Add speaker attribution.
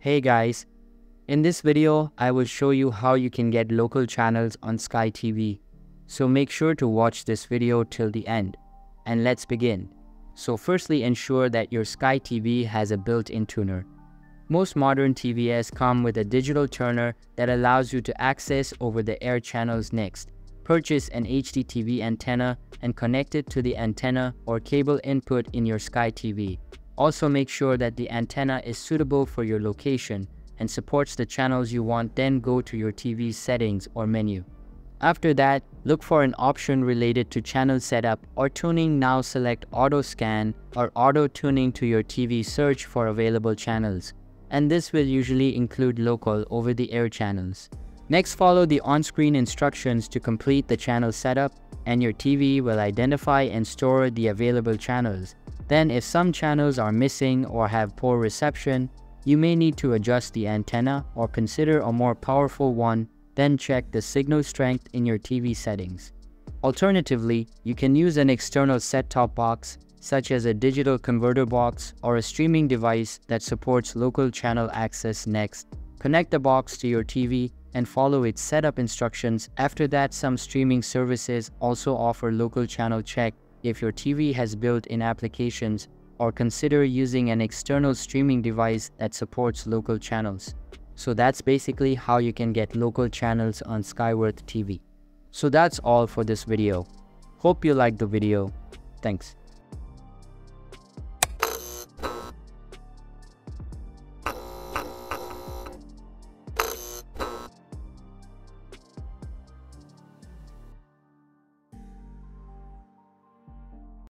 Speaker 1: Hey guys, in this video, I will show you how you can get local channels on Sky TV. So make sure to watch this video till the end. And let's begin. So firstly, ensure that your Sky TV has a built-in tuner. Most modern TVs come with a digital tuner that allows you to access over-the-air channels next. Purchase an HDTV antenna and connect it to the antenna or cable input in your Sky TV. Also make sure that the antenna is suitable for your location and supports the channels you want, then go to your TV's settings or menu. After that, look for an option related to channel setup or tuning. Now select Auto Scan or Auto Tuning to your TV, search for available channels. And this will usually include local over-the-air channels. Next, follow the on-screen instructions to complete the channel setup, and your TV will identify and store the available channels. Then if some channels are missing or have poor reception, you may need to adjust the antenna or consider a more powerful one. Then check the signal strength in your TV settings. Alternatively, you can use an external set-top box, such as a digital converter box or a streaming device that supports local channel access. Next, connect the box to your TV and follow its setup instructions. After that, some streaming services also offer local channel check. If your TV has built-in applications, or consider using an external streaming device that supports local channels. So that's basically how you can get local channels on Skyworth TV. So that's all for this video. Hope you liked the video. Thanks.